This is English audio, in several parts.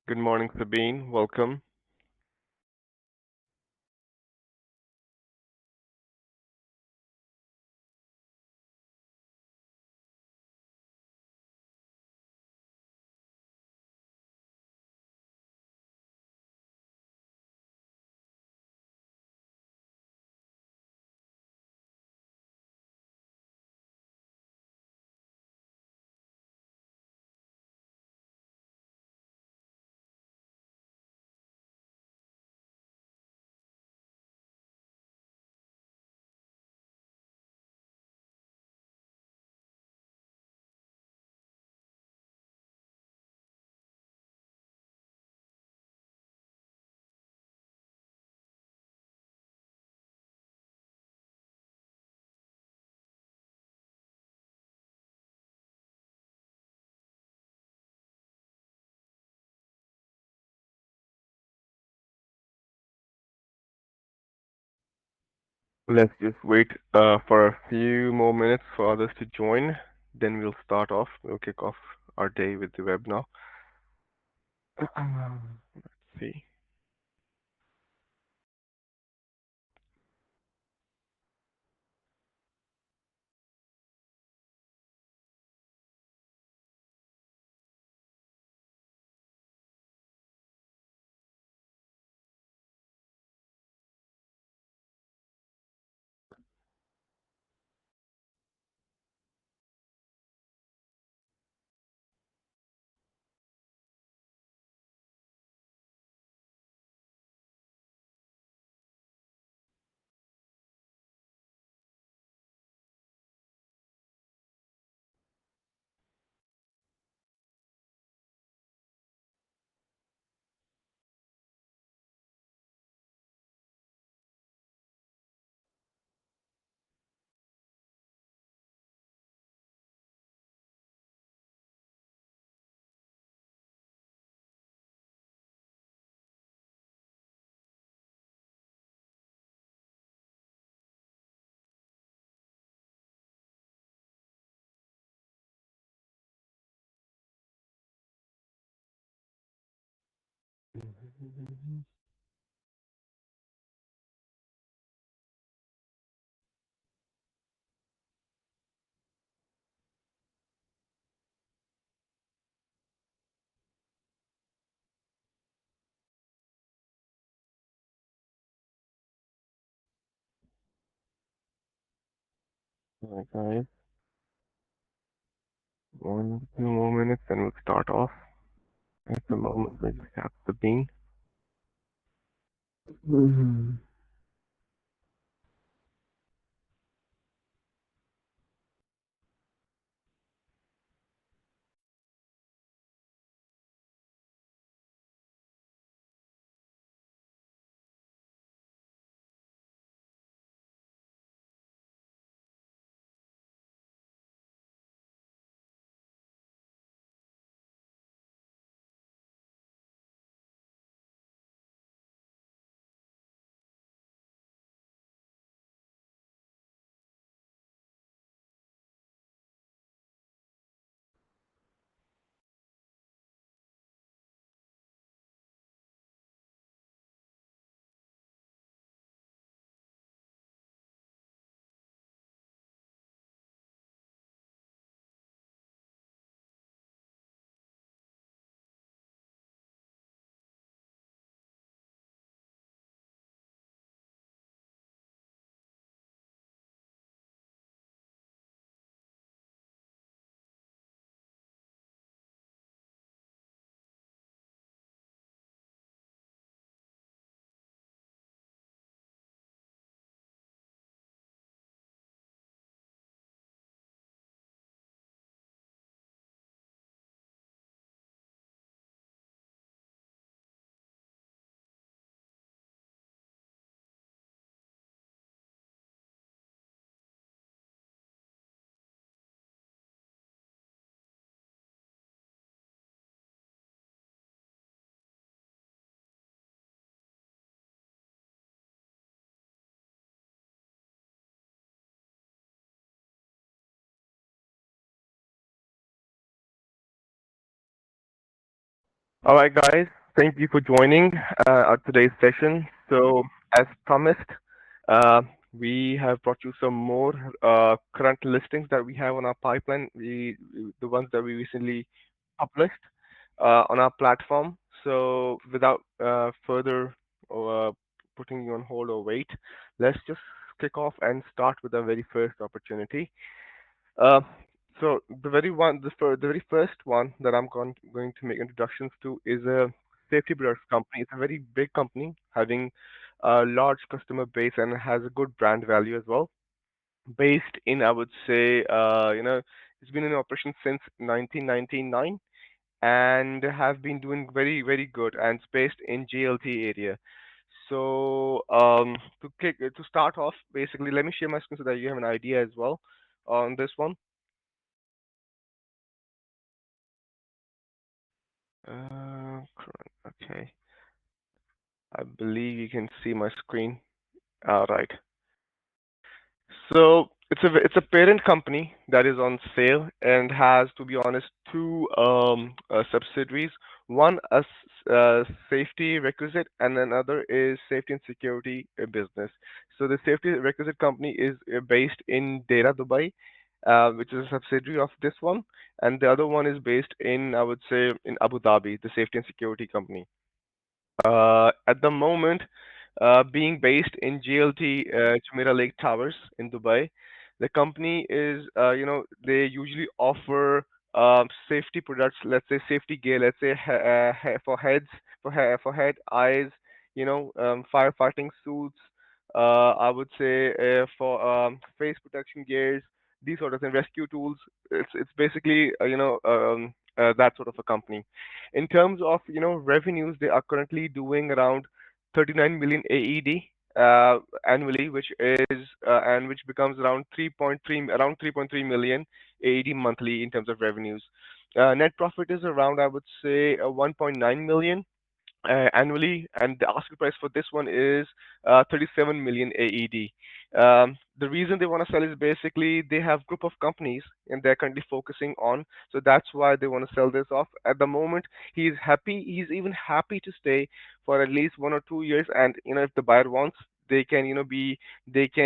Good morning, Sabine. Welcome. Let's just wait for a few more minutes for others to join. Then we'll start off. We'll kick off our day with the web now. Let's see. Alright, guys. Two more minutes, and we'll start off. At the moment, we just have Sabine. Mhm. All right, guys. Thank you for joining today's session. So, as promised, uh, we have brought you some more current listings that we have on our pipeline. The ones that we recently published on our platform. So, without further uh, putting you on hold or wait, let's just kick off and start with the very first opportunity. Uh, so the very first one that going to make introductions to is a safety products company. It's a very big company having a large customer base and has a good brand value as well. Based in, I would say, it's been in operation since 1999 and have been doing very good, and it's based in GLT area. So to start off, basically, let me share my screen so that you have an idea as well on this one. Okay. I believe you can see my screen. All right. So it's a parent company that is on sale and has, to be honest, two subsidiaries. One safety requisite and another is safety and security business. So the safety requisite company is based in Deira, Dubai, which is a subsidiary of this one, and the other one is based in, I would say, in Abu Dhabi, the safety and security company. At the moment, being based in GLT Jumeirah Lake Towers in Dubai, the company is, they usually offer safety products. Let's say safety gear. Let's say for heads, for head, eyes. Firefighting suits. I would say for face protection gears. These sort of things, rescue tools. It's basically that sort of a company. In terms of revenues, they are currently doing around 39 million AED annually, which is and which becomes around 3.3 million AED monthly in terms of revenues. Net profit is around, I would say, 1.9 million annually, and the asking price for this one is 37 million AED. The reason they want to sell is basically they have group of companies and they're currently focusing on, so that's why they want to sell this off. At the moment, he's happy. He's even happy to stay for at least 1 or 2 years, and if the buyer wants, they can take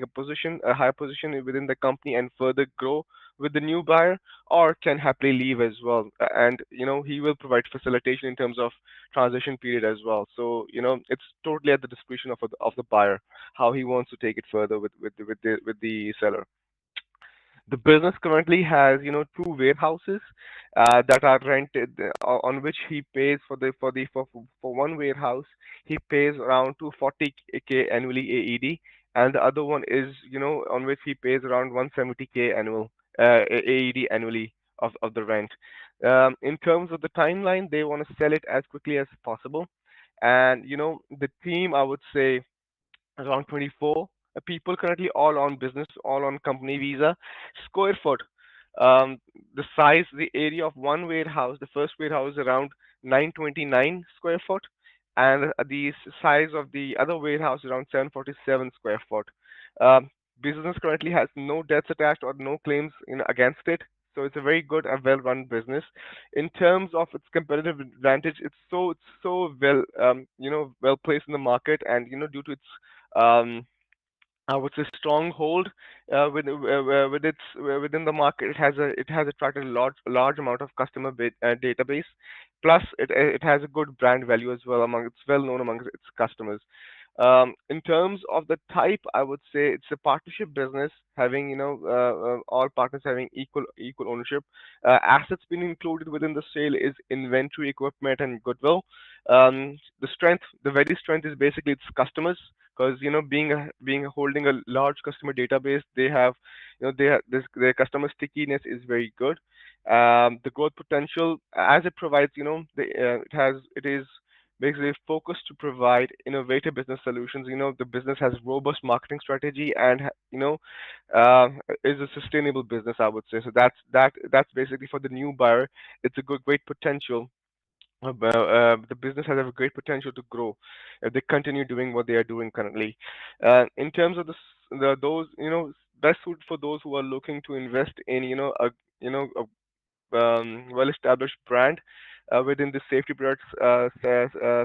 a position, a higher position within the company and further grow with the new buyer, or can happily leave as well. And he will provide facilitation in terms of transition period as well. So it's totally at the discretion of the buyer how he wants to take it further with the seller. The business currently has, two warehouses that are rented, on which he pays for one warehouse, he pays around 240K annually AED, and the other one is, on which he pays around 170K annual AED annually of the rent. In terms of the timeline, they want to sell it as quickly as possible, and the team, I would say around 24 people currently, all on business, all on company visa. Square foot, um, the size, the area of one warehouse, the first warehouse is around 929 square foot, and the size of the other warehouse is around 747 square foot. Um, Business currently has no debts attached or no claims against it. So it's a very good and well-run business. In terms of its competitive advantage, it's so well placed in the market, and due to its um, I would say stronghold with its within the market. It has attracted a large amount of customer database. Plus, it has a good brand value as well among. It's well known among its customers. In terms of the type, I would say it's a partnership business having all partners having equal ownership. Assets being included within the sale is inventory, equipment, and goodwill. The very strength is basically its customers, because being holding a large customer database, they have their customer stickiness is very good. The growth potential, as it provides, it is basically focused to provide innovative business solutions. The business has robust marketing strategy and uh, is a sustainable business, I would say. So that's basically for the new buyer. It's a great potential. The business has a great potential to grow if they continue doing what they are doing currently. In terms of those, best suited for those who are looking to invest in, a well-established brand within the safety products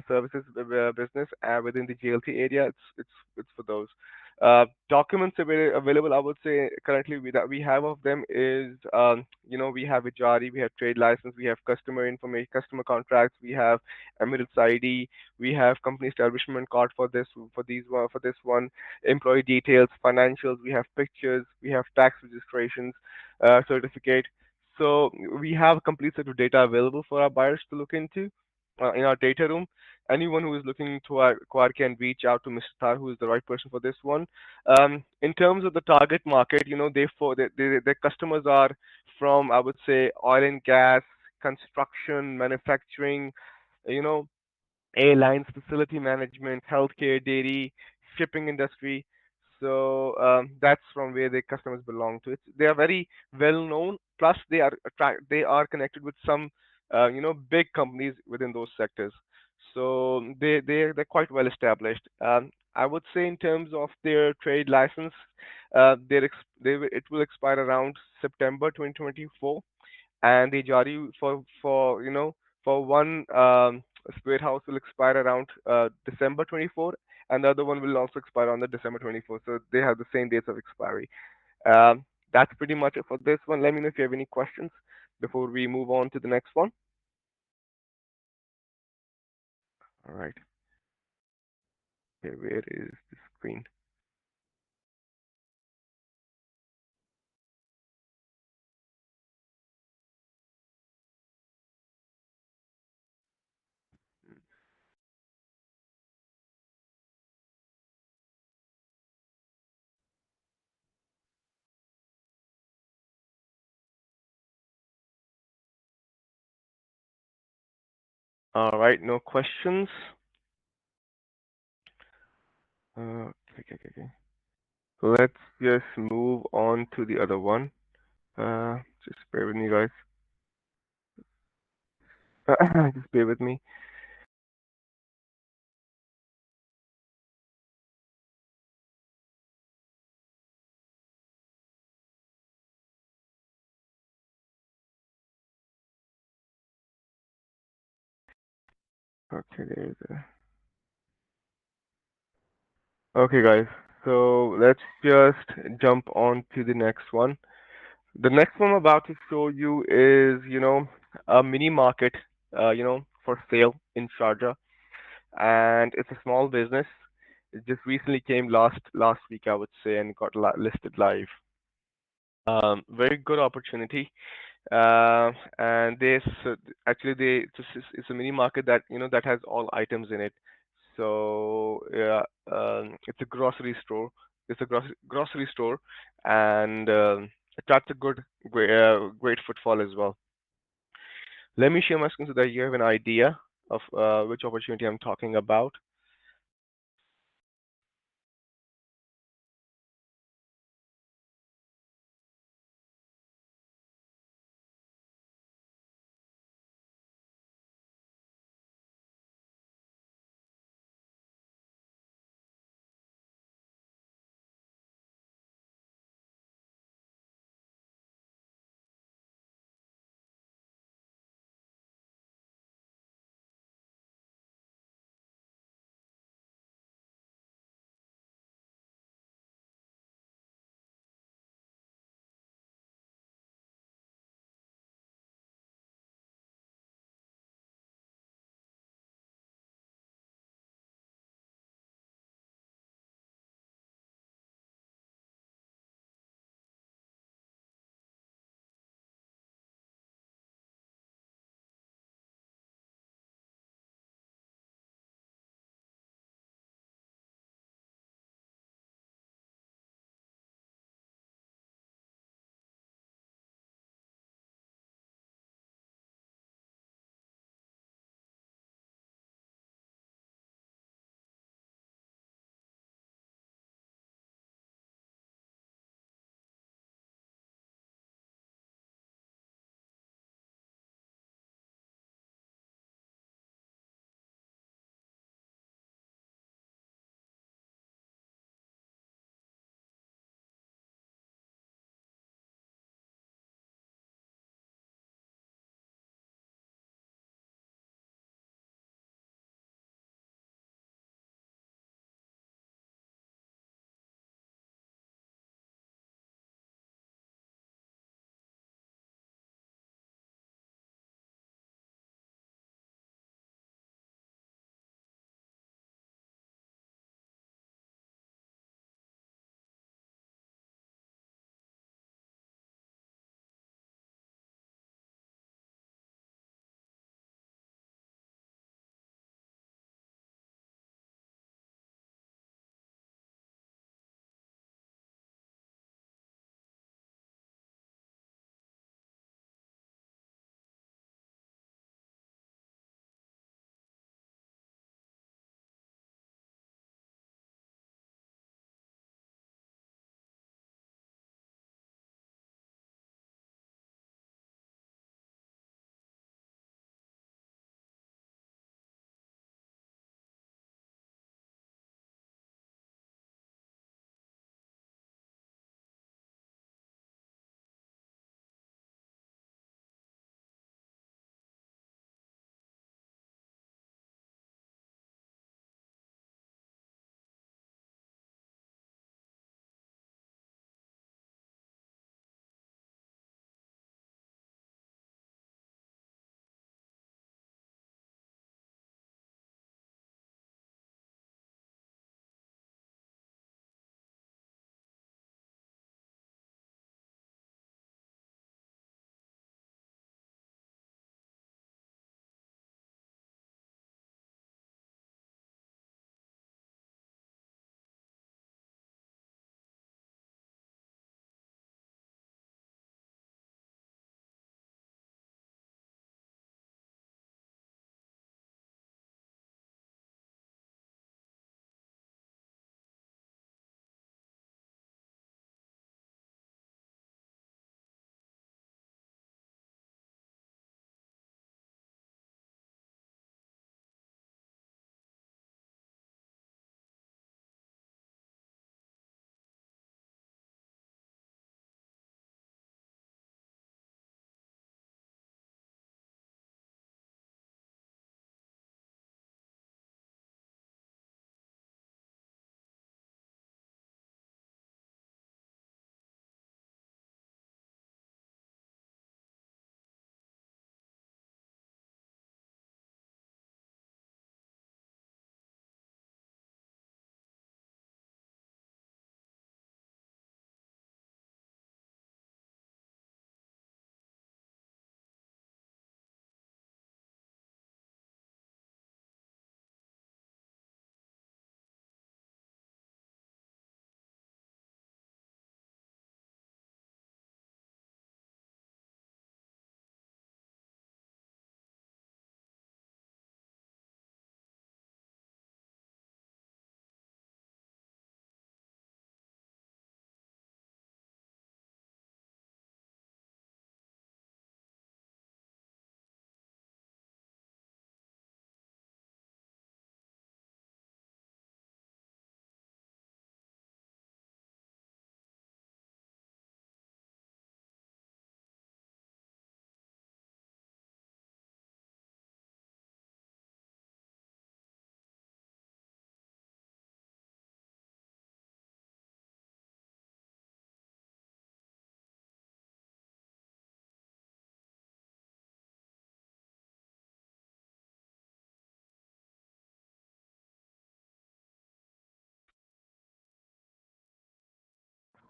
services business within the GLT area. It's for those. Documents available, I would say currently that we have of them is, we have a JARI, we have trade license, we have customer information, customer contracts, we have Emirates ID, we have company establishment card for this one, employee details, financials, we have pictures, we have tax registrations, certificate. So we have a complete set of data available for our buyers to look into in our data room. Anyone who is looking to acquire can reach out to Mr. Tar, who is the right person for this one. In terms of the target market, their customers are from, I would say, oil and gas, construction, manufacturing, you know, airlines, facility management, healthcare, dairy, shipping industry. So that's from where the customers belong to. They are very well known. Plus, they are connected with some big companies within those sectors. So they're quite well established. I would say in terms of their trade license, it will expire around September 2024, and the Jari for one Spirit House will expire around December 24, and the other one will also expire on the December 24. So they have the same dates of expiry. That's pretty much it for this one. Let me know if you have any questions before we move on to the next one. All right. Okay, where is the screen? All right, no questions. Okay. Let's just move on to the other one. Just bear with me, guys. Just bear with me. Okay, there's a. Okay, guys. So let's just jump on to the next one. The next one I'm about to show you is, a mini market, for sale in Sharjah, and it's a small business. It just recently came last week, I would say, and got listed live. Very good opportunity. And this actually it's a mini market that that has all items in it. So yeah, it's a grocery store. It's a grocery store, and attracts a great footfall as well. Let me share my screen so that you have an idea of which opportunity I'm talking about.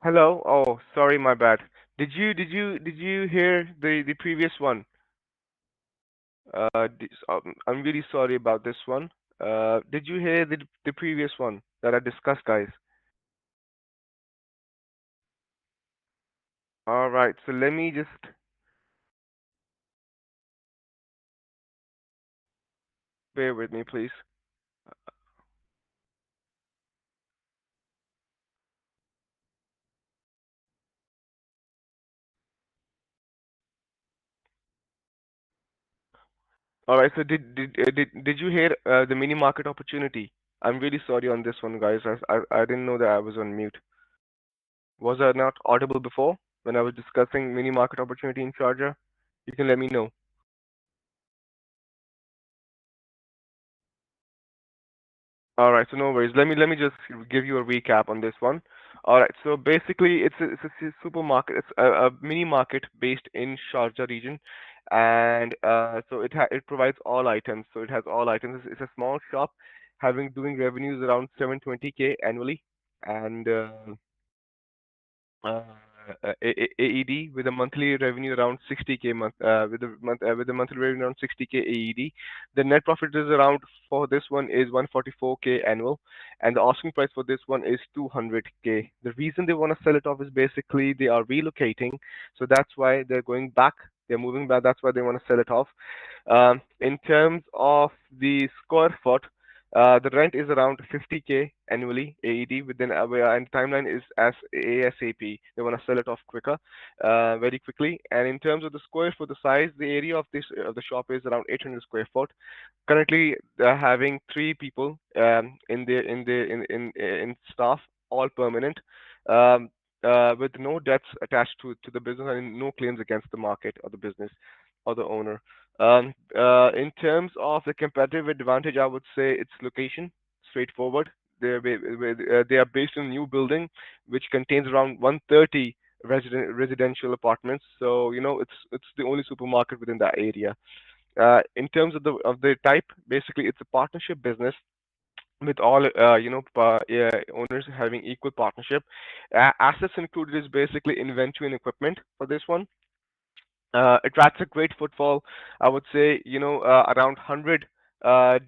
Hello. Oh, sorry, my bad. Did you hear the previous one? I'm really sorry about this one. Did you hear the previous one that I discussed, guys? All right. So let me just bear with me, please. All right. So did you hear the mini market opportunity? I'm really sorry on this one, guys. I didn't know that I was on mute. Was I not audible before when I was discussing mini market opportunity in Sharjah? You can let me know. All right, so no worries. Let me just give you a recap on this one. All right, so basically it's a supermarket. It's a mini market based in Sharjah region, and it provides all items. So it has all items. It's a small shop, having doing revenues around 720K annually, and uh, AED with a monthly revenue around 60K month with a monthly revenue around 60K AED. The net profit is around for this one is 144K annual, and the asking price for this one is 200K. The reason they want to sell it off is basically they are relocating, so that's why they're going back. They're moving back. That's why they want to sell it off. In terms of the square foot, the rent is around 50K annually AED within and timeline is as ASAP. They want to sell it off quicker, very quickly. And in terms of the square foot, the size, the area of this of the shop is around 800 square foot. Currently, they're having three people in staff, all permanent, um, with no debts attached to the business and no claims against the market or the business or the owner. In terms of the competitive advantage, I would say it's location, straightforward. They are based in a new building which contains around 130 residential apartments. So it's the only supermarket within that area. In terms of the type, basically it's a partnership business with all owners having equal partnership. Assets included is basically inventory and equipment for this one. Attracts a great footfall. I would say, around 100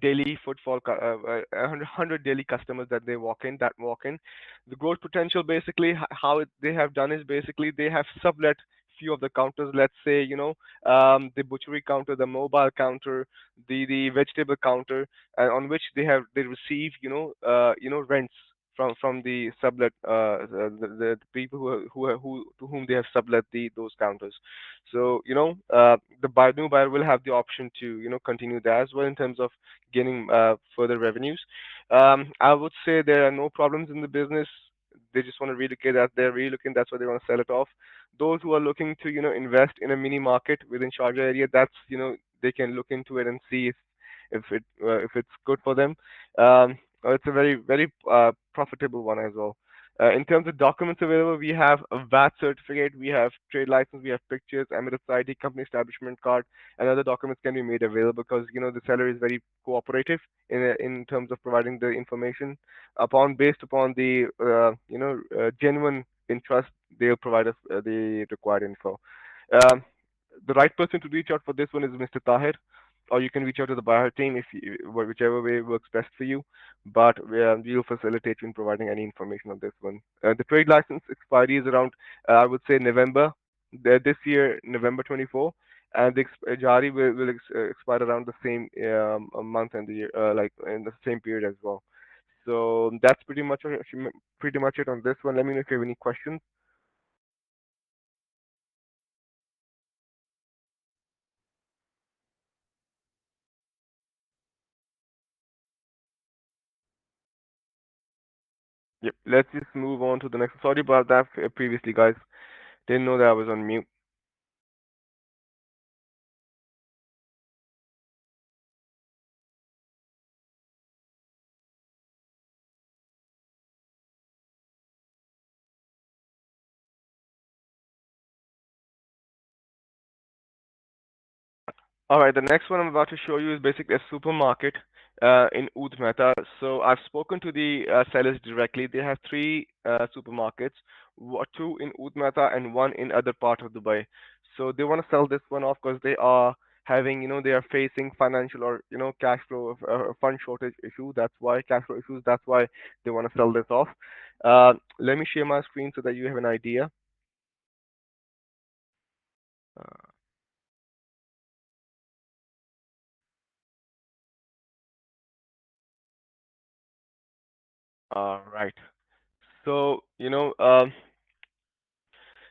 daily footfall, 100 daily customers that walk in. The growth potential, basically, they have done is basically they have sublet few of the counters. Let's say, the butchery counter, the mobile counter, the vegetable counter, on which they receive, rents from the sublet, the people who to whom they have sublet those counters. So, the new buyer will have the option to, continue that as well in terms of gaining further revenues. I would say there are no problems in the business. They just want to relocate that they're relooking. That's why they want to sell it off. Those who are looking to, invest in a mini market within Sharjah area, that's, they can look into it and see if it's good for them. It's a very profitable one as well. In terms of documents available, we have a VAT certificate, we have trade license, we have pictures, Emirates ID, company establishment card, and other documents can be made available because the seller is very cooperative in terms of providing the information. Based upon the genuine interest, they'll provide us the required info. Um, the right person to reach out for this one is Mr. Tahir, or you can reach out to the buyer team whichever way works best for you. But we'll facilitate you in providing any information on this one. The trade license expiry is around, I would say, November. This year, November 24, and the Jari will expire around the same month and the year, like in the same period as well. So that's pretty much it on this one. Let me know if you have any questions. Yep. Let's just move on to the next. Sorry about that previously, guys. Didn't know that I was on mute. All right, the next one I'm about to show you is basically a supermarket. in Oud Mehta. So I've spoken to the sellers directly. They have three supermarkets, two in Oud Mehta and one in other part of Dubai. So they want to sell this one off because they are having, they are facing financial or cash flow fund shortage issue. That's why cash flow issues. That's why they want to sell this off. Let me share my screen so that you have an idea. Uh, all right. So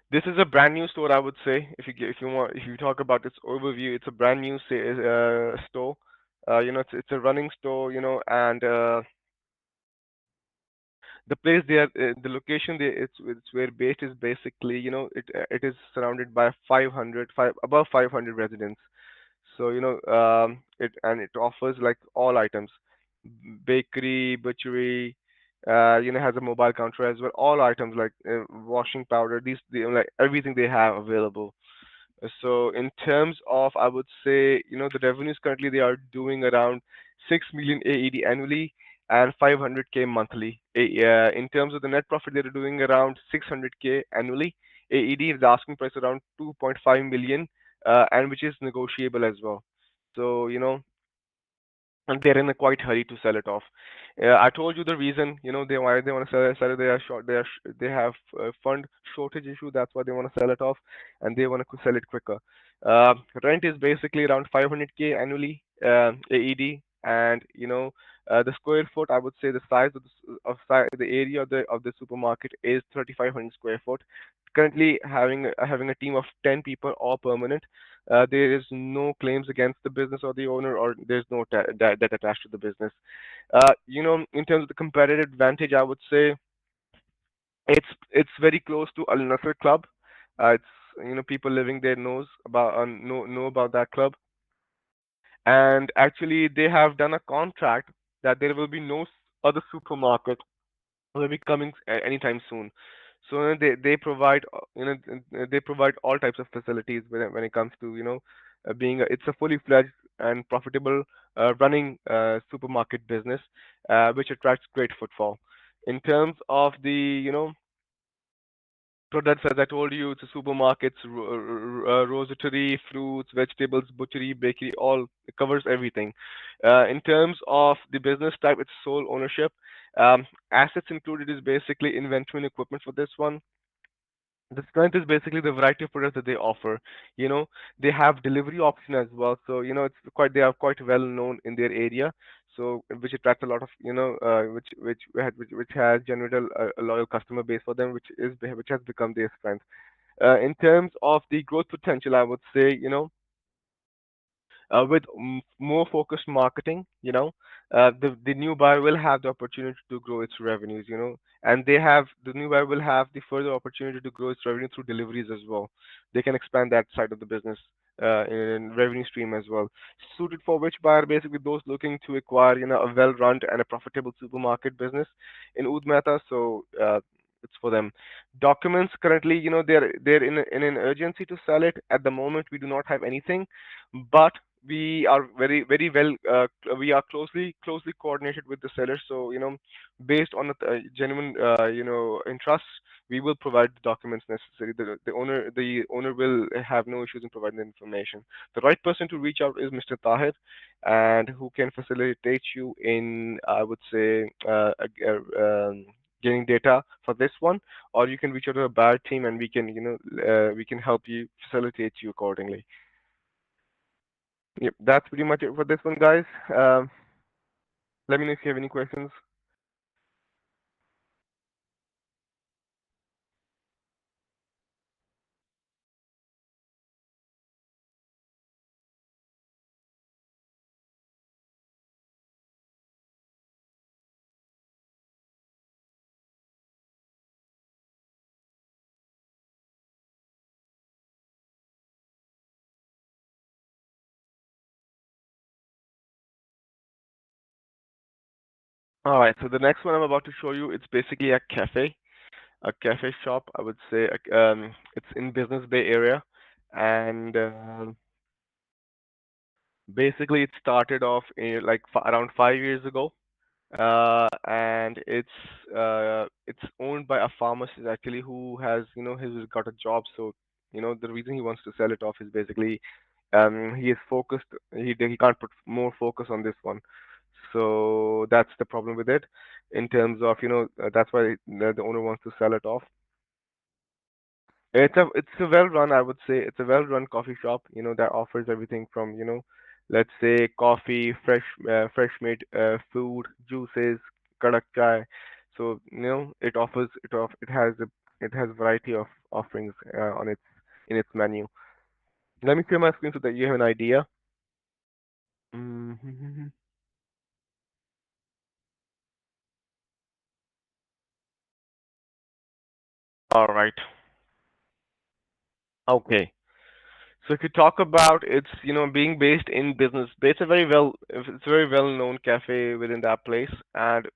this is a brand new store, I would say. If you talk about its overview, it's a brand new store. It's a running store, and the place they are, the location it's where based is basically, it is surrounded by above 500 residents. So it offers like all items, bakery, butchery. Has a mobile counter as well. All items like washing powder, like everything they have available. So in terms of, I would say, the revenues currently they are doing around 6 million AED annually and 500K monthly. In terms of the net profit, they're doing around 600K annually. AED is the asking price around 2.5 million, and which is negotiable as well. So, and they're in a quite hurry to sell it off. I told you the reason, why they want to sell it. They are short. They have fund shortage issue. That's why they want to sell it off, and they want to sell it quicker. Uh, Rent is basically around 500K annually, AED, and the square foot. I would say the size the area of the supermarket is 3,500 square foot. Currently having a team of 10 people, all permanent. There is no claims against the business or the owner, or there's no debt attached to the business. In terms of the competitive advantage, I would say it's very close to Al Nassr Club. It's people living there know about that club, and actually they have done a contract that there will be no other supermarket will be coming anytime soon. So they provide they provide all types of facilities when it comes to being it's a fully fledged and profitable running supermarket business, which attracts great footfall. In terms of the products, as I told you, it's a supermarkets, roastery, fruits, vegetables, butchery, bakery, all it covers everything. In terms of the business type, it's sole ownership. Assets included is basically inventory and equipment for this one. The strength is basically the variety of products that they offer. You know, they have delivery option as well, so they are quite well known in their area. So which attracts a lot of which has generated a loyal customer base for them, which has become their strength. In terms of the growth potential, I would say, with more focused marketing, the new buyer will have the opportunity to grow its revenues, and the new buyer will have the further opportunity to grow its revenue through deliveries as well. They can expand that side of the business in revenue stream as well. Suited for which buyer? Basically, those looking to acquire, a well-run and a profitable supermarket business in Oud Mehta. So it's for them. Documents currently, they're in an urgency to sell it. At the moment, we do not have anything, but we are very very well we are closely coordinated with the seller, so based on a genuine interest, we will provide the documents necessary. The owner will have no issues in providing the information. The right person to reach out is Mr. Tahir, and who can facilitate you in, I would say, getting data for this one, or you can reach out to a buyer team and we can help you facilitate you accordingly. Yep, that's pretty much it for this one, guys. Let me know if you have any questions. All right, so the next one I'm about to show you, it's basically a cafe shop. I would say it's in Business Bay area, and Basically, it started off in, like around 5 years ago, and it's owned by a pharmacist actually who has who's got a job. So the reason he wants to sell it off is basically he is focused. He can't put more focus on this one. So that's the problem with it. In terms of that's why the owner wants to sell it off. It's a well run, I would say. It's a well run coffee shop, that offers everything from, let's say coffee, fresh made food, juices, kadak chai. So, it has variety of offerings on its in its menu. Let me share my screen so that you have an idea. Hmm. All right. Okay. So if you talk about its, being based in business, it's a very well known cafe within that place. And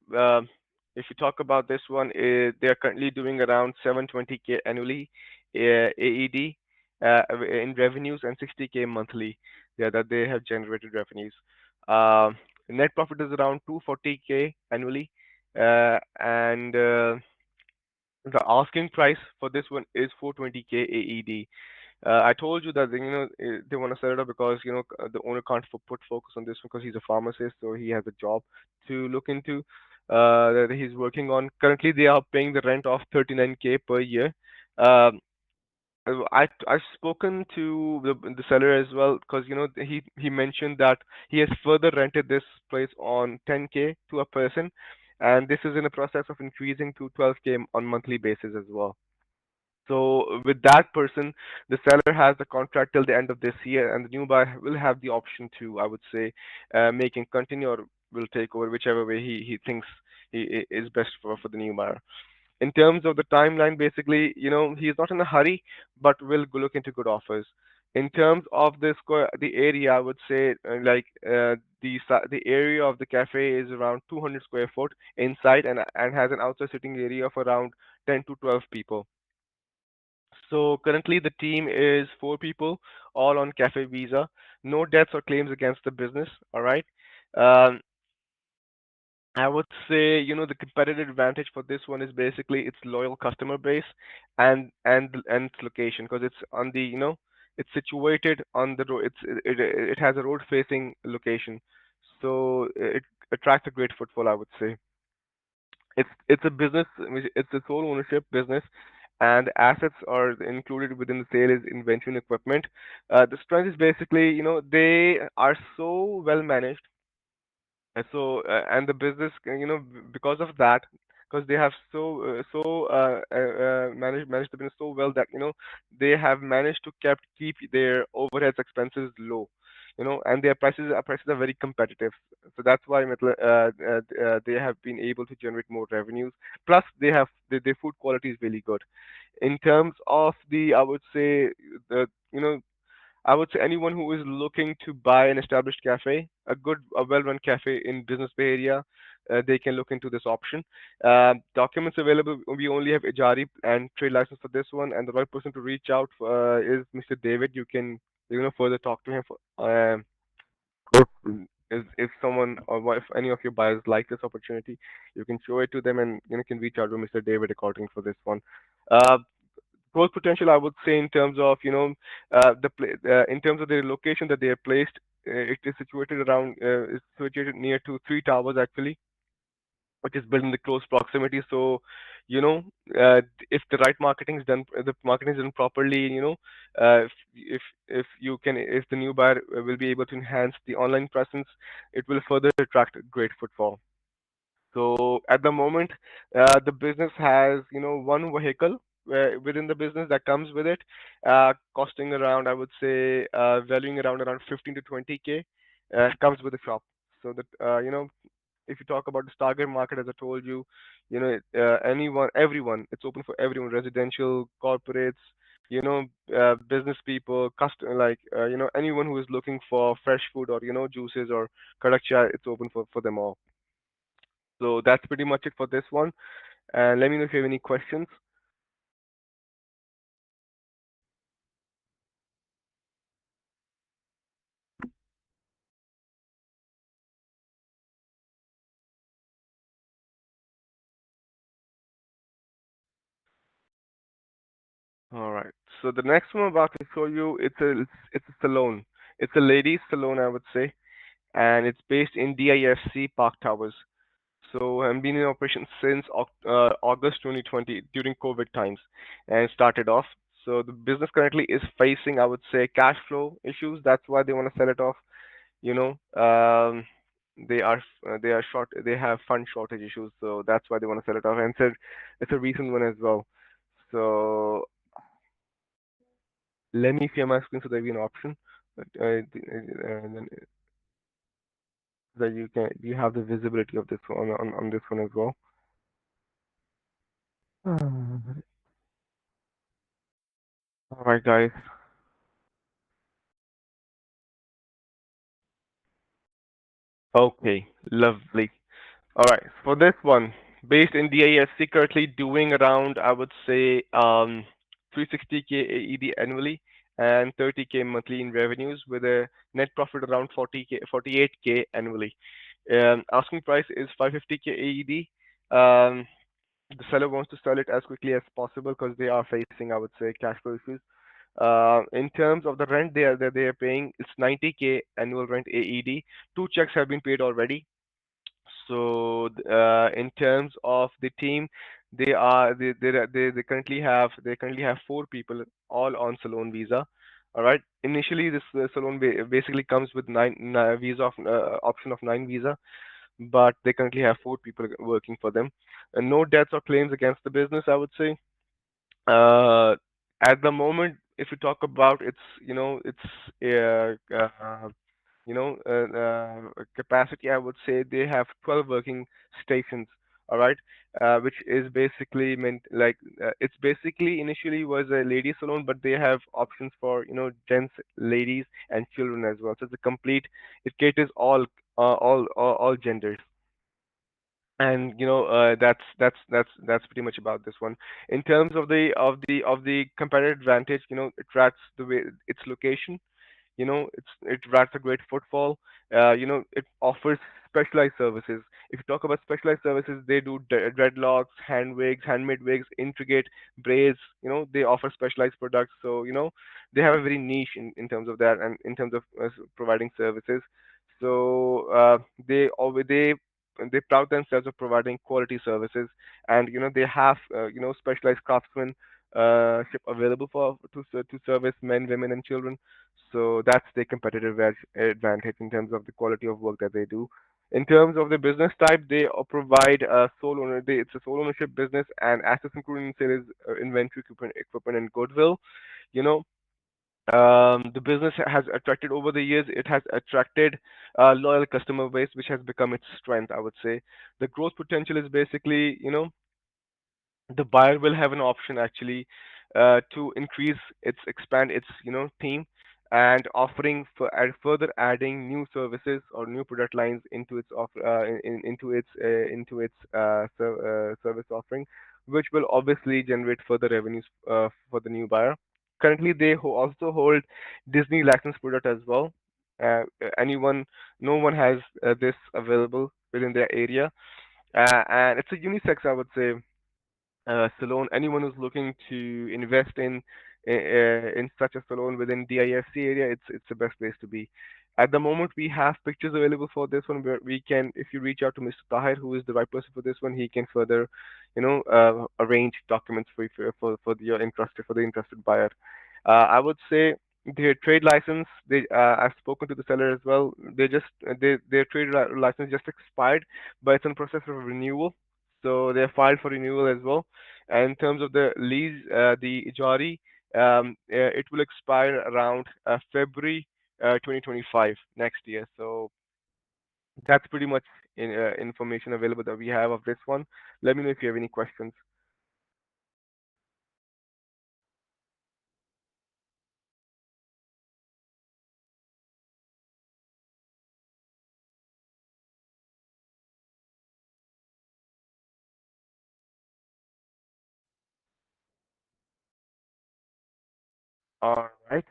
if you talk about this one, they are currently doing around 720K annually, AED, in revenues and 60K monthly. Yeah, that they have generated revenues. Net profit is around 240K annually, and the asking price for this one is 420K AED. I told you that they want to set it up because the owner can't put focus on this because he's a pharmacist, so he has a job to look into that he's working on. Currently, they are paying the rent of 39K per year. Um, I've spoken to the seller as well because he mentioned that he has further rented this place on 10K to a person, and this is in the process of increasing to 12K on monthly basis as well. So with that person, the seller has the contract till the end of this year, and the new buyer will have the option to, I would say, make him continue or will take over whichever way he thinks is best for the new buyer. In terms of the timeline, basically, he is not in a hurry, but will look into good offers. In terms of the area, I would say, the area of the cafe is around 200 square foot inside, and has an outside sitting area of around 10 to 12 people. So currently the team is 4 people, all on cafe visa. No debts or claims against the business. All right. Um, I would say, the competitive advantage for this one is basically its loyal customer base and its location because it's on the, it's situated on the road. It has a road facing location, so it attracts a great footfall, I would say. It's a business. It's a sole ownership business, and assets are included within the sale is inventory and equipment. The strength is basically, they are so well managed, and the business, because of that, because they have managed the business so well that they have managed to keep their overheads expenses low, and their prices are very competitive. So that's why they have been able to generate more revenues. Plus, their food quality is really good. In terms of I would say the I would say anyone who is looking to buy an established cafe, a well-run cafe in Business Bay Area, they can look into this option. Documents available. We only have Ijari and trade license for this one, and the right person to reach out is Mr. David. You can further talk to him if, if someone if any of your buyers like this opportunity, you can show it to them and can reach out to Mr. David according for this one. Uh, Growth potential, I would say, in terms of in terms of the location that they are placed, it is situated near to three towers actually, which is built in the close proximity. So, you know, if the right marketing is done, the marketing is done properly, if you can, if the new buyer will be able to enhance the online presence, it will further attract great footfall. So at the moment, the business has, one vehicle within the business that comes with it, costing around, I would say, valuing around 15 to 20K, comes with the shop. So that, if you talk about the target market, as I told you, everyone, it's open for everyone, residential, corporates, business people, anyone who is looking for fresh food or, juices or karak chai, it's open for them all. So that's pretty much it for this one. And let me know if you have any questions. All right. So the next one I'm about to show you, it's a salon. It's a ladies' salon, I would say, and it's based in DIFC Park Towers. So I'm been in operation since August 2020 during COVID times, and started off. So the business currently is facing, I would say, cash flow issues. That's why they want to sell it off. You know, they are short. They have fund shortage issues, so that's why they want to sell it off. And it's a recent one as well. So let me share my screen so there'll be an option then that you have the visibility of this one on this one as well. All right, guys. Okay, lovely. All right, for this one, based in DISC, currently doing around, I would say, 360K AED annually and 30K monthly in revenues with a net profit around 40K, 48K annually. Asking price is 550K AED. The seller wants to sell it as quickly as possible because they are facing, I would say, cash flow issues. In terms of the rent they are paying, it's 90K annual rent AED. Two checks have been paid already. So in terms of the team, they currently have four people all on Salon visa. All right. Initially, this Salon basically comes with visa option of nine visa, but they currently have four people working for them. And no debts or claims against the business, I would say. Uh, at the moment, if you talk about its, capacity, I would say they have 12 working stations. All right, which is basically meant like it's basically initially was a ladies salon, but they have options for gents, ladies, and children as well. So it's a complete. It caters all genders. And that's pretty much about this one. In terms of the competitive advantage, it tracks the way its location. It tracks a great footfall. It offers specialized services. If you talk about specialized services, they do dreadlocks, hand wigs, handmade wigs, intricate braids. They offer specialized products. So they have a very niche in terms of that and in terms of providing services. So they proud themselves of providing quality services, and they have specialized craftsmen ship available to service men, women, and children. So that's the competitive advantage in terms of the quality of work that they do. In terms of the business type, they provide it's a sole ownership business, and assets including sales, inventory, equipment, and goodwill. You know, the business has attracted over the years. It has attracted a loyal customer base, which has become its strength. I would say the growth potential is basically, the buyer will have an option actually to expand its team, and offering for further adding new services or new product lines into its service offering, which will obviously generate further revenues for the new buyer. Currently, they also hold Disney licensed product as well. Anyone, no one has this available within their area, and it's a unisex, I would say, salon. Anyone who's looking to invest in such a salon within DIFC area, it's the best place to be. At the moment, we have pictures available for this one where we can, if you reach out to Mr. Tahir, who is the right person for this one, he can further, arrange documents for the interested buyer. I would say their trade license. I've spoken to the seller as well. Their license just expired, but it's in process of renewal, so they filed for renewal as well. And in terms of the lease, the Ijari, it will expire around February 2025 next year. So that's pretty much information available that we have of this one. Let me know if you have any questions. All right,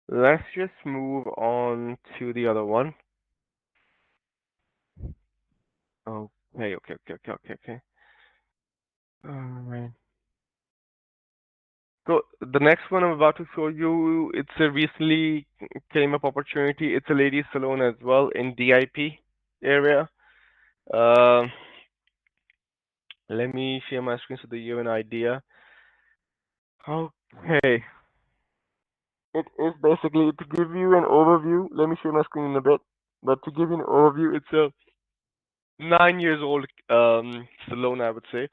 let's just move on to the other one. Okay. All right. So the next one I'm about to show you, it's a recently came up opportunity. It's a ladies salon as well in DIP area. Um, Let me share my screen so that you have an idea. Okay, it is basically to give you an overview. Let me share my screen in a bit, but to give you an overview, it's a 9 years old salon, I would say.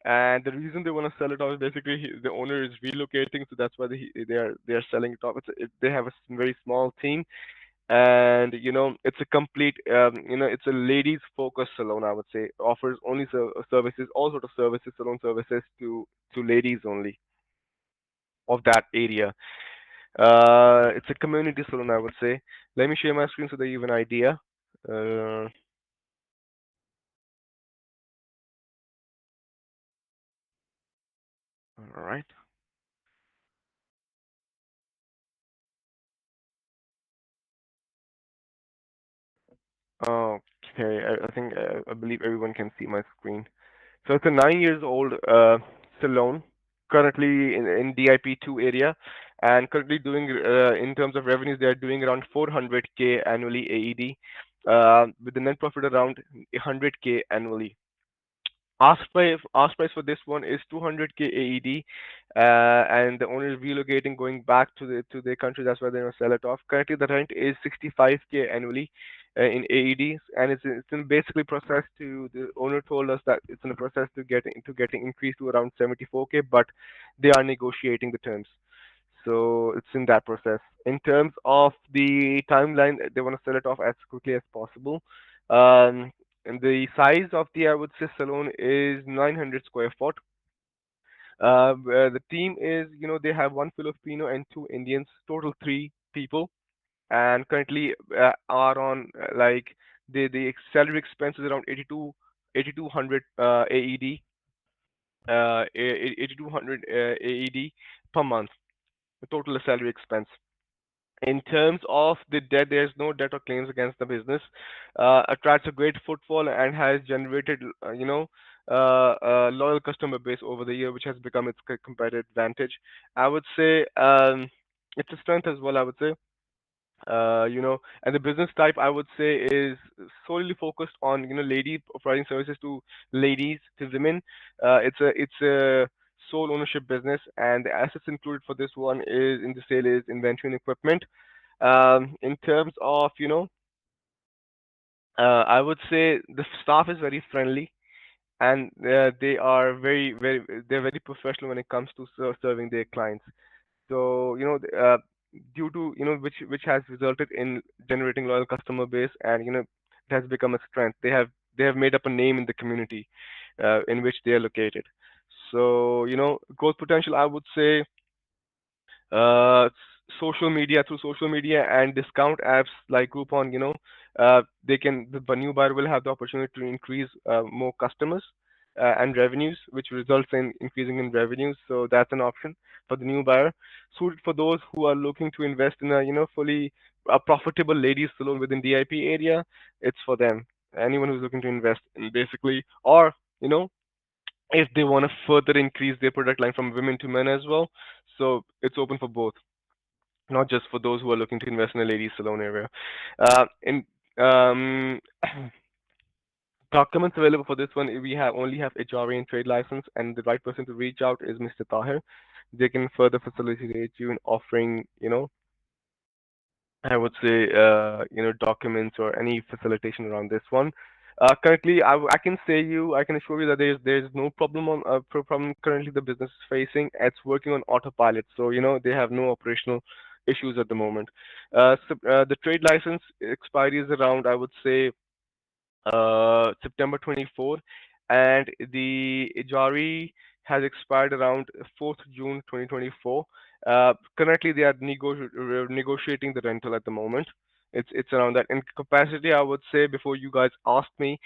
And the reason they want to sell it off is basically the owner is relocating, so that's why they are selling it off. They have a very small team, and it's a complete it's a ladies focused salon, I would say. Offers only services, all sort of services, salon services to ladies only of that area. It's a community salon, I would say. Let me share my screen so that you have an idea. uh, all right. Okay, I think I believe everyone can see my screen. So it's a 9 years old salon, currently in DIP2 area, and currently doing in terms of revenues, they are doing around 400K annually AED, with the net profit around 100K annually. Ask price for this one is 200K AED, and the owner is relocating, going back to their country. That's why they're gonna sell it off. Currently, the rent is 65K annually in AEDs, and it's in basically process to. The owner told us that it's in the process to getting increased to around 74K, but they are negotiating the terms. So it's in that process. In terms of the timeline, they want to sell it off as quickly as possible. And the size of the, I would say, salon is 900 square foot. Where the team is, they have one Filipino and two Indians, total three people, and currently are on like the salary expense is around 8200 AED, 8200 AED per month, the total salary expense. In terms of the debt, there's no debt or claims against the business. Attracts a great footfall and has generated, loyal customer base over the year, which has become its competitive advantage. I would say it's a strength as well, I would say. And the business type, I would say, is solely focused on, lady providing services to ladies, to women. It's a sole ownership business, and the assets included for this one is in the sale is inventory and equipment. In terms of, I would say the staff is very friendly, and they are they're very professional when it comes to serving their clients. So, due to, which has resulted in generating loyal customer base, and, it has become a strength. They have made up a name in the community in which they are located. So, growth potential, I would say, through social media and discount apps like Groupon, the new buyer will have the opportunity to increase more customers and revenues, which results in increasing in revenues. So that's an option for the new buyer, suited for those who are looking to invest in a, fully a profitable ladies salon within DIP area. It's for them. Anyone who's looking to invest in, basically, or, you know if they want to further increase their product line from women to men as well. So it's open for both, not just for those who are looking to invest in a ladies salon area. In um, Documents available for this one, we only have HRA and trade license, and the right person to reach out is Mr. Tahir. They can further facilitate you in offering, I would say, documents or any facilitation around this one. Currently, I can assure you that there's no problem problem currently the business is facing. It's working on autopilot, so they have no operational issues at the moment. The trade license expiry is around, I would say, September 24, and the Ijari has expired around 4th June 2024. Currently, they are negotiating the rental at the moment. It's around that. In capacity, I would say, before you guys asked me,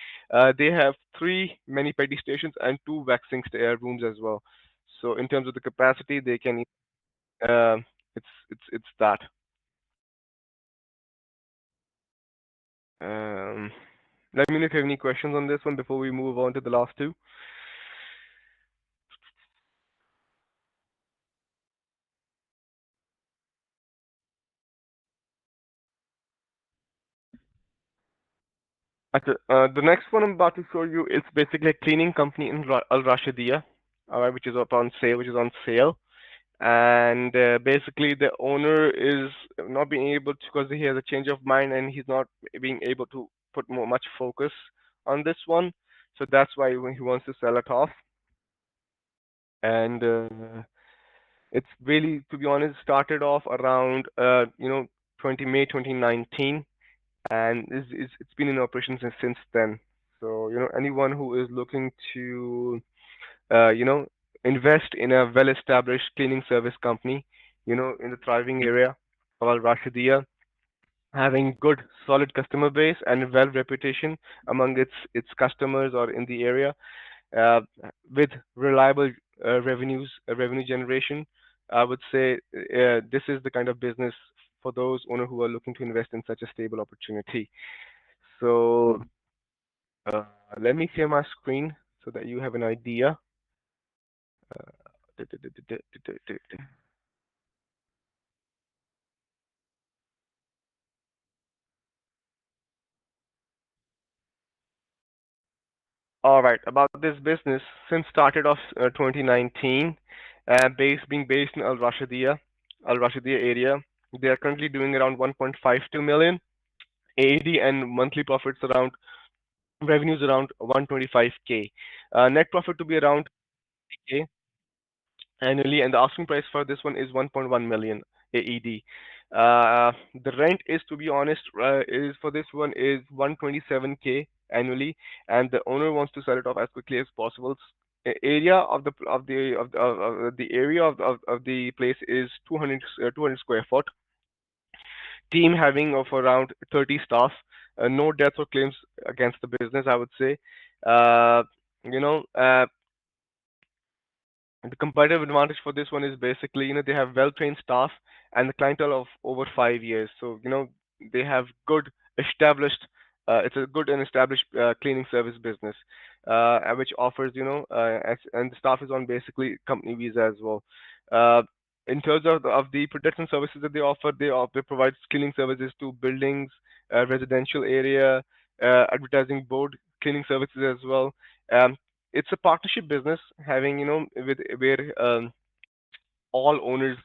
they have three mani pedi stations and two waxing rooms as well. So in terms of the capacity, they can. Uh, it's that. Um, Let me know if you have any questions on this one before we move on to the last two. Okay, the next one I'm about to show you is basically a cleaning company in Al Rashidiyah, all right, which is up on sale, which is on sale. And basically, the owner is not being able to, because he has a change of mind and he's not being able to put more much focus on this one. So that's why he wants to sell it off. And it's really, to be honest, started off around 20 May 2019, and it's been in operation since then. So anyone who is looking to uh, you know invest in a well-established cleaning service company, in the thriving area of Al Rashidiyah, having good solid customer base and well reputation among its customers or in the area, uh, with reliable revenue generation. I would say this is the kind of business for those owners who are looking to invest in such a stable opportunity. So uh, let me share my screen so that you have an idea. All right, about this business, since started off 2019, being based in Al Rashidiyah area, they are currently doing around 1.52 million AED and monthly profits around revenues around 125K. Net profit to be around K annually, and the asking price for this one is 1.1 million AED. The rent is, to be honest, is for this one is 127K annually, and the owner wants to sell it off as quickly as possible. Area of the area of the place is 200 square foot. Team having of around 30 staff. No deaths or claims against the business, I would say. Uh, you know, uh, the competitive advantage for this one is basically, they have well-trained staff and the clientele of over 5 years. So, they have good established, it's a good and established cleaning service business, which offers, and the staff is on basically company visa as well. Uh, in terms of the products and services that they provide cleaning services to buildings, residential area, advertising board, cleaning services as well. Um, it's a partnership business having with where all owners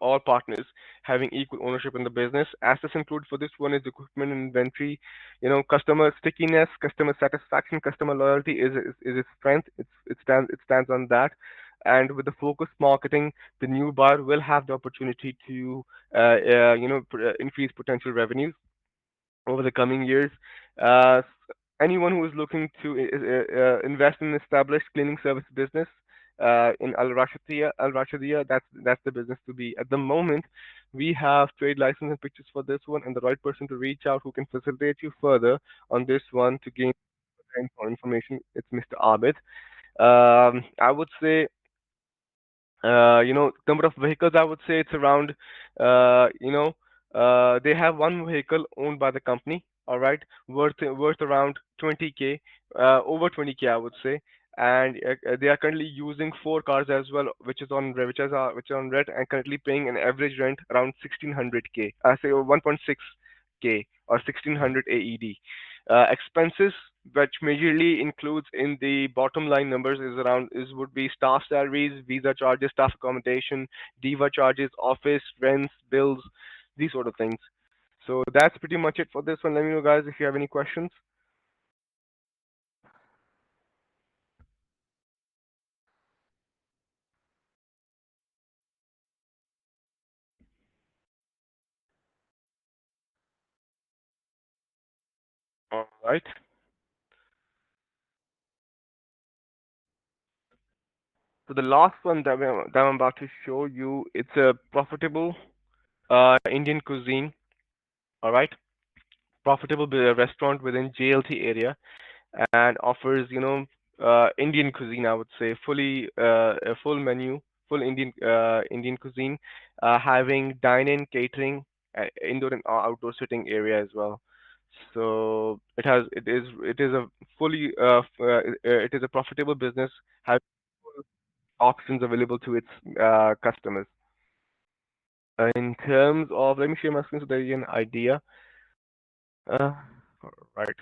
all partners having equal ownership in the business. Assets include for this one is equipment and inventory. Customer stickiness, customer satisfaction, customer loyalty is its strength. It stands on that. And with the focused marketing, the new buyer will have the opportunity to increase potential revenues over the coming years. Uh, Anyone who is looking to invest in an established cleaning service business in Al Rashidiyah, that's the business to be. At the moment, we have trade license and pictures for this one, and the right person to reach out who can facilitate you further on this one to gain more information. It's Mr. Abid. I would say number of vehicles, I would say it's around, they have one vehicle owned by the company, all right, worth around 20K, over 20K, I would say. And they are currently using four cars as well, which are on rent and currently paying an average rent around 1600K, I say 1.6K or 1600 AED. Expenses, which majorly includes in the bottom line numbers, is would be staff salaries, visa charges, staff accommodation, diva charges, office rents, bills, these sort of things. So that's pretty much it for this one. Let me know, guys, if you have any questions. All right. So the last one that I'm about to show you, it's a profitable Indian cuisine. All right, profitable restaurant within JLT area, and offers Indian cuisine. I would say a full menu, full Indian cuisine, having dine-in, catering, indoor and outdoor sitting area as well. So it is a fully it is a profitable business, having options available to its customers. In terms of, let me share my screen so that you get an idea. Uh, right.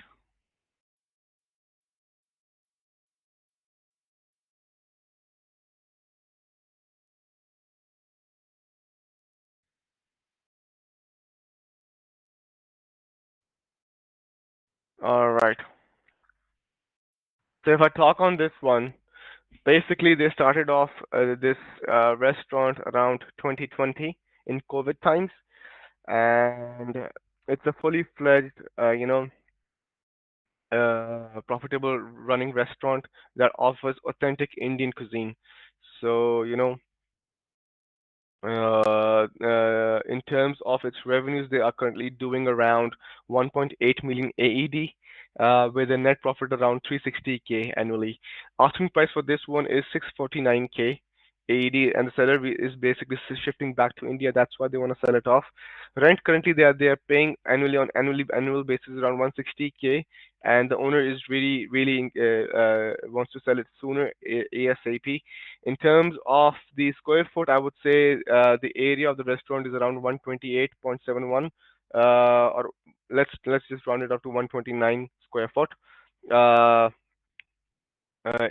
All right. So if I talk on this one, basically they started off this restaurant around 2020 in COVID times, and it's a fully fledged, profitable running restaurant that offers authentic Indian cuisine. So, in terms of its revenues, they are currently doing around 1.8 million AED, with a net profit around 360K annually. Asking price for this one is 649K AED, and the seller is basically shifting back to India. That's why they want to sell it off. Rent currently they are paying annually on annual basis around 160K, and the owner is really wants to sell it sooner, ASAP. In terms of the square foot, I would say the area of the restaurant is around 128.71, or let's just round it up to 129 square foot. Uh,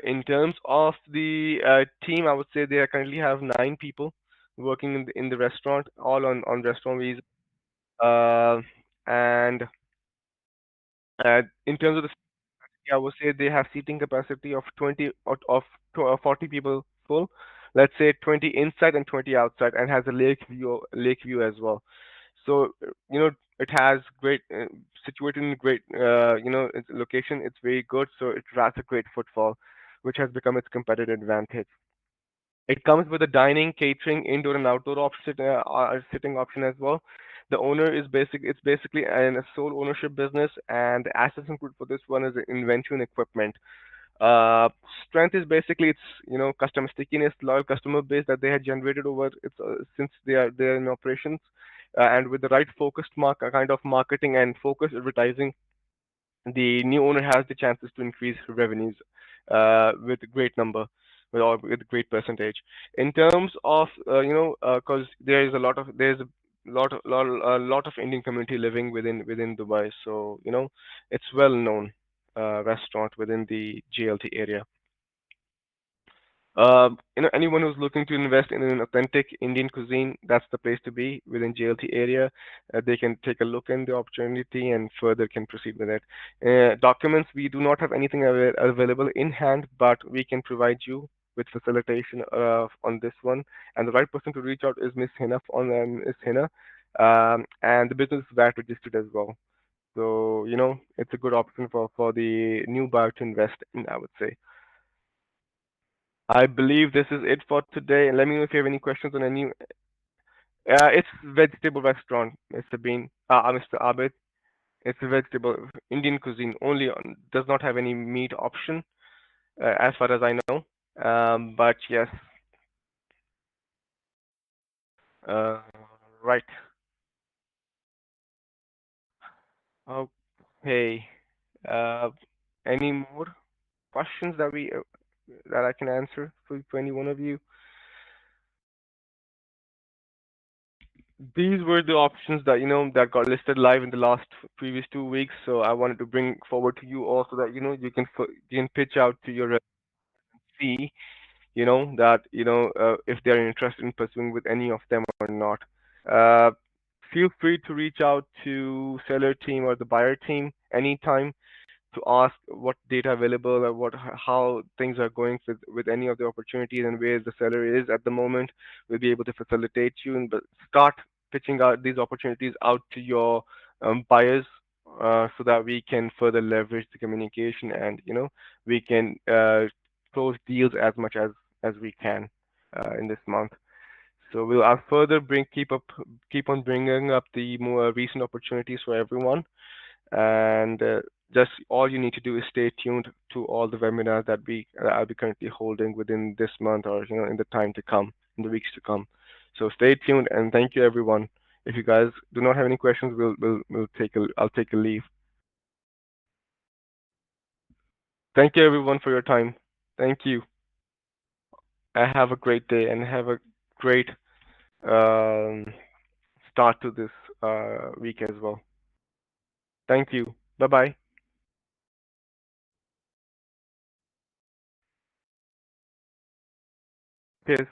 in terms of the team, I would say they currently have 9 people working in the restaurant, all on restaurant visa. Uh, and in terms of the I would say they have seating capacity of 20 of 40 people full. Let's say 20 inside and 20 outside, and has a lake view as well. So it has great situated in great its location. It's very good, so it has a great footfall, which has become its competitive advantage. It comes with a dining, catering, indoor and outdoor sitting option as well. The owner is it's basically a sole ownership business, and the assets included for this one is inventory and equipment. Uh, Strength is basically its customer stickiness, loyal customer base that they had generated over its since they are in operations, and with the right focused kind of marketing and focused advertising, the new owner has the chances to increase revenues with a great number, with a great percentage. In terms of because there's a lot of Indian community living within Dubai, so it's well known restaurant within the JLT area. Anyone who's looking to invest in an authentic Indian cuisine, that's the place to be within JLT area. They can take a look in the opportunity and further can proceed with it. Documents, we do not have anything available in hand, but we can provide you with facilitation on this one. And the right person to reach out is Miss Hina Miss Hina, and the business is VAT registered as well. So it's a good option for the new buyer to invest in, I would say. I believe this is it for today. And let me know if you have any questions on any. It's vegetable restaurant, Mr. Bean. Mr. Abid. It's a vegetable Indian cuisine. Only does not have any meat option, as far as I know. But yes. Uh, right. Okay. Uh, any more questions that I can answer for any one of you? These were the options that that got listed live in the last previous 2 weeks. So I wanted to bring forward to you also that you can pitch out to your see that if they are interested in pursuing with any of them or not. Uh, Feel free to reach out to seller team or the buyer team anytime to ask what data available or how things are going with any of the opportunities and where the seller is at the moment. We'll be able to facilitate you and start pitching out these opportunities out to your buyers, so that we can further leverage the communication, and we can close deals as much as we can in this month. So we'll further keep on bringing up the more recent opportunities for everyone, and just all you need to do is stay tuned to all the webinars that I'll be currently holding within this month, or in the time to come, in the weeks to come. So stay tuned, and thank you everyone. If you guys do not have any questions, I'll take a leave. Thank you everyone for your time. Thank you. Have a great day and have a great um, start to this week as well. Thank you. Bye bye. Cheers.